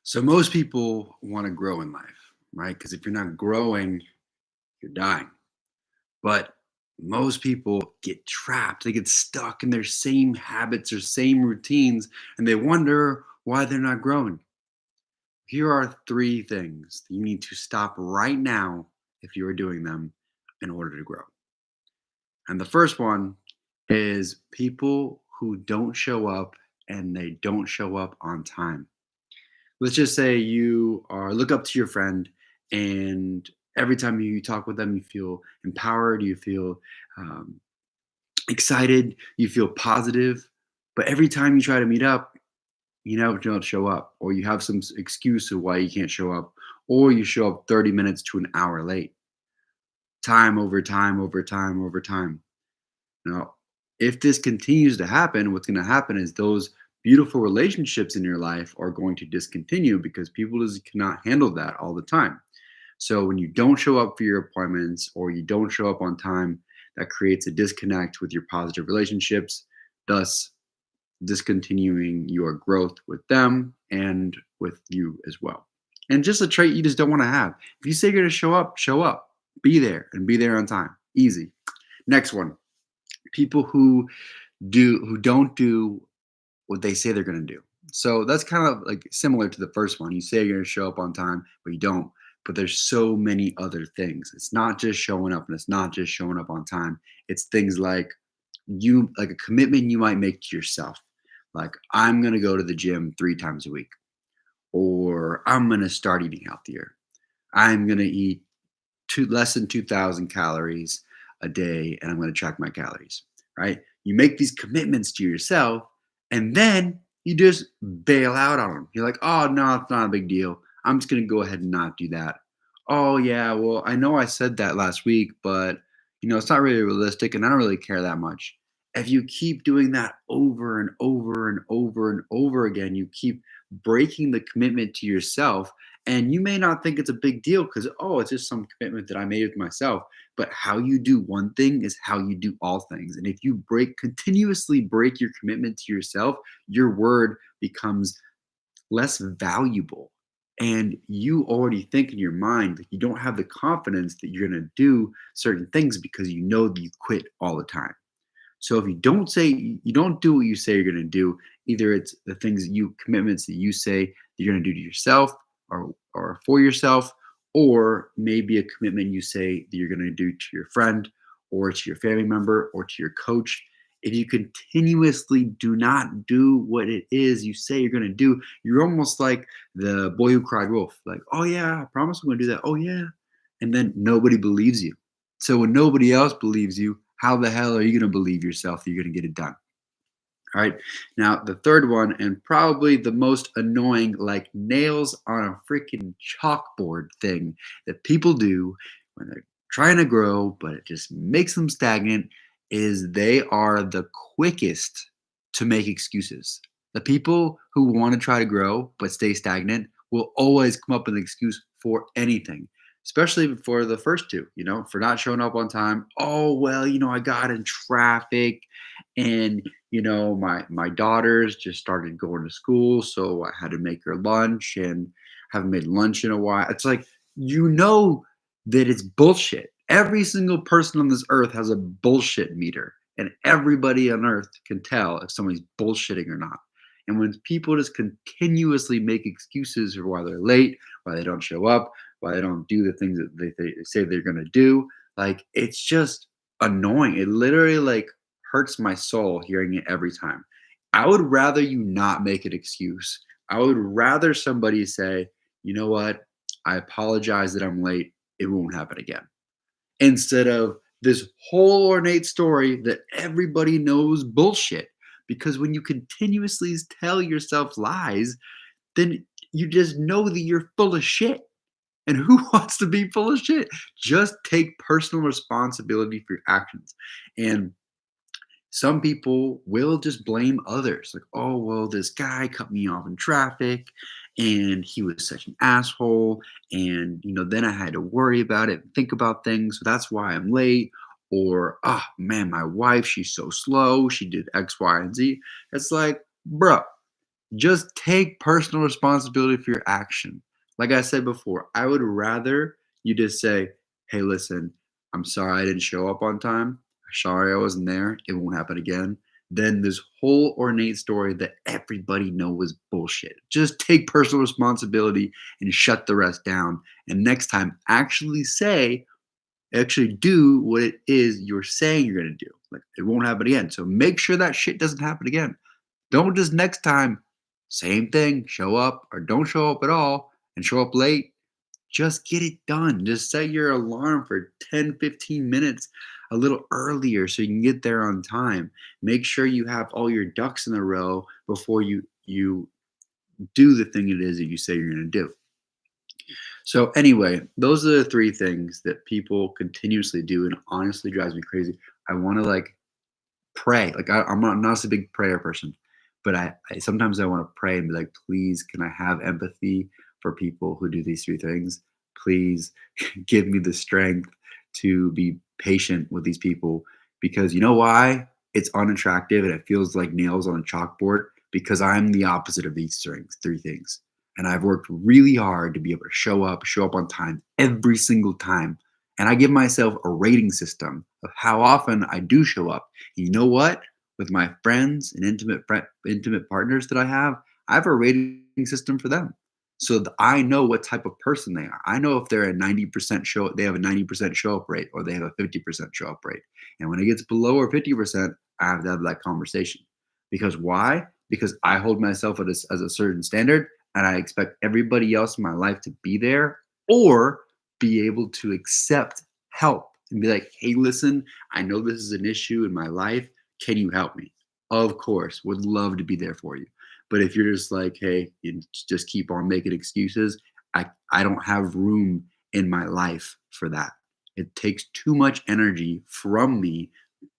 So most people want to grow in life, right? Because if you're not growing, you're dying. But most people get trapped. They get stuck in their same habits or same routines, and they wonder why they're not growing. Here are three things that you need to stop right now if you are doing them in order to grow. And the first one is people who don't show up and they don't show up on time. Let's just say you are look up to your friend, and every time you talk with them you feel empowered, you feel um, excited, you feel positive, but every time you try to meet up you never don't show up, or you have some excuse of why you can't show up, or you show up 30 minutes to an hour late, time over time over time over time. Now, if this continues to happen, what's going to happen is those beautiful relationships in your life are going to discontinue because people just cannot handle that all the time. So when you don't show up for your appointments or you don't show up on time, that creates a disconnect with your positive relationships, thus discontinuing your growth with them and with you as well. And just a trait you just don't want to have. If you say you're going to show up, show up. Be there and be there on time. Easy. Next one, people who don't do what they say they're going to do. So that's kind of like similar to the first one. You say you're going to show up on time, but you don't. But there's so many other things. It's not just showing up, and it's not just showing up on time. It's things like like a commitment you might make to yourself. Like, I'm going to go to the gym 3 times a week, or I'm going to start eating healthier. I'm going to eat less than 2,000 calories a day, and I'm going to track my calories, right? You make these commitments to yourself, and then you just bail out on them. You're like, oh, no, it's not a big deal. I'm just going to go ahead and not do that. Oh, yeah, well, I know I said that last week, but it's not really realistic, and I don't really care that much. If you keep doing that over and over and over and over again, you keep breaking the commitment to yourself, and you may not think it's a big deal because, oh, it's just some commitment that I made with myself. But how you do one thing is how you do all things. And if you continuously break your commitment to yourself, your word becomes less valuable. And you already think in your mind that you don't have the confidence that you're going to do certain things because you know that you quit all the time. So if you don't do what you say you're going to do, either it's the things that commitments that you say that you're going to do to yourself or for yourself, or maybe a commitment you say that you're going to do to your friend or to your family member or to your coach. If you continuously do not do what it is you say you're going to do, you're almost like the boy who cried wolf. Like, oh yeah, I promise I'm going to do that. Oh yeah. And then nobody believes you. So when nobody else believes you, how the hell are you going to believe yourself that you're going to get it done? All right. Now, the third one, and probably the most annoying, like nails on a freaking chalkboard thing that people do when they're trying to grow, but it just makes them stagnant, is they are the quickest to make excuses. The people who want to try to grow but stay stagnant will always come up with an excuse for anything, especially for the first two, for not showing up on time. Oh, well, I got in traffic, and my daughters just started going to school, so I had to make her lunch, and haven't made lunch in a while. It's like, that it's bullshit. Every single person on this earth has a bullshit meter, and everybody on earth can tell if somebody's bullshitting or not. And when people just continuously make excuses for why they're late, why they don't show up, why they don't do the things that they say they're going to do, like, it's just annoying. It literally, like, hurts my soul hearing it every time. I would rather you not make an excuse. I would rather somebody say, you know what? I apologize that I'm late. It won't happen again. Instead of this whole ornate story that everybody knows bullshit. Because when you continuously tell yourself lies, then you just know that you're full of shit. And who wants to be full of shit? Just take personal responsibility for your actions. And some people will just blame others. Like, oh, well, this guy cut me off in traffic and he was such an asshole. And, then I had to worry about it and think about things. So that's why I'm late. Or, oh, man, my wife, she's so slow. She did X, Y, and Z. It's like, bro, Just take personal responsibility for your action. Like I said before, I would rather you just say, "Hey, listen, I'm sorry I didn't show up on time. Sorry I wasn't there. It won't happen again." Than this whole ornate story that everybody knows is bullshit. Just take personal responsibility and shut the rest down. And next time, actually do what it is you're saying you're going to do. Like it won't happen again. So make sure that shit doesn't happen again. Don't just next time, same thing, show up or don't show up at all and show up late. Just get it done. Just set your alarm for 10, 15 minutes a little earlier so you can get there on time. Make sure you have all your ducks in a row before you do the thing it is that you say you're going to do. So anyway, those are the three things that people continuously do and honestly drives me crazy. I want to like pray. Like I'm not a big prayer person, but I sometimes I want to pray and be like, please, can I have empathy for people who do these three things? Please give me the strength to be patient with these people because you know why? It's unattractive and it feels like nails on a chalkboard because I'm the opposite of these three things. And I've worked really hard to be able to show up on time every single time. And I give myself a rating system of how often I do show up. You know what? With my friends and intimate partners that I have a rating system for them. So I know what type of person they are. I know if they're a 90% show, they have a 90% show up rate, or they have a 50% show up rate. And when it gets below or 50%, I have to have that conversation. Because why? Because I hold myself as a certain standard, and I expect everybody else in my life to be there or be able to accept help and be like, hey, listen, I know this is an issue in my life. Can you help me? Of course, would love to be there for you. But if you're just like, hey, you just keep on making excuses, I don't have room in my life for that. It takes too much energy from me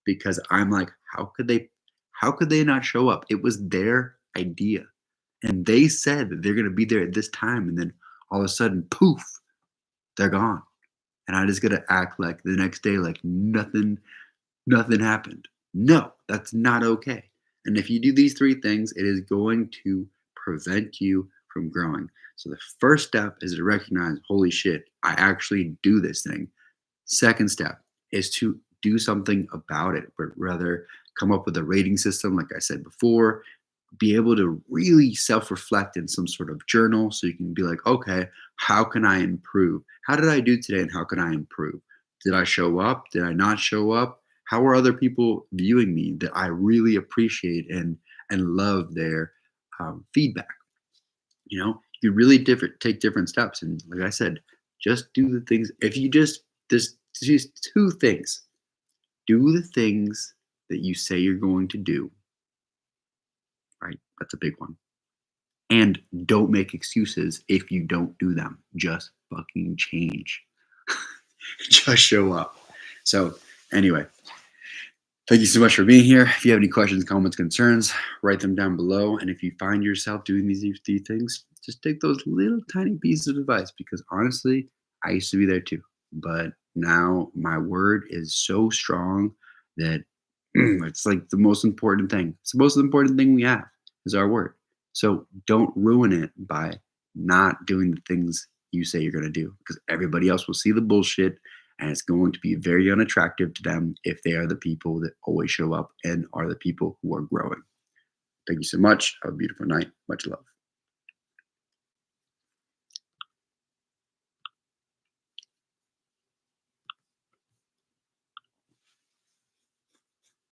because I'm like, how could they not show up? It was their idea. And they said that they're gonna be there at this time, and then all of a sudden, poof, they're gone. And I just gotta act like the next day like nothing happened. No, that's not okay. And if you do these three things, it is going to prevent you from growing. So the first step is to recognize, holy shit, I actually do this thing. Second step is to do something about it, but rather come up with a rating system, like I said before, be able to really self reflect in some sort of journal so you can be like, okay, how can I improve? How did I do today and how can I improve? Did I show up? Did I not show up? How are other people viewing me that I really appreciate and love their feedback? You know, you really take different steps. And like I said, just do the things. If you just two things, do the things that you say you're going to do, right? That's a big one. And don't make excuses if you don't do them. Just fucking change. Just show up. So, anyway, thank you so much for being here. If you have any questions, comments, concerns, write them down below. And if you find yourself doing these things, just take those little tiny pieces of advice because honestly, I used to be there too. But now my word is so strong that it's like the most important thing. It's the most important thing we have is our word. So don't ruin it by not doing the things you say you're going to do because everybody else will see the bullshit and it's going to be very unattractive to them if they are the people that always show up and are the people who are growing. Thank you so much. Have a beautiful night. Much love.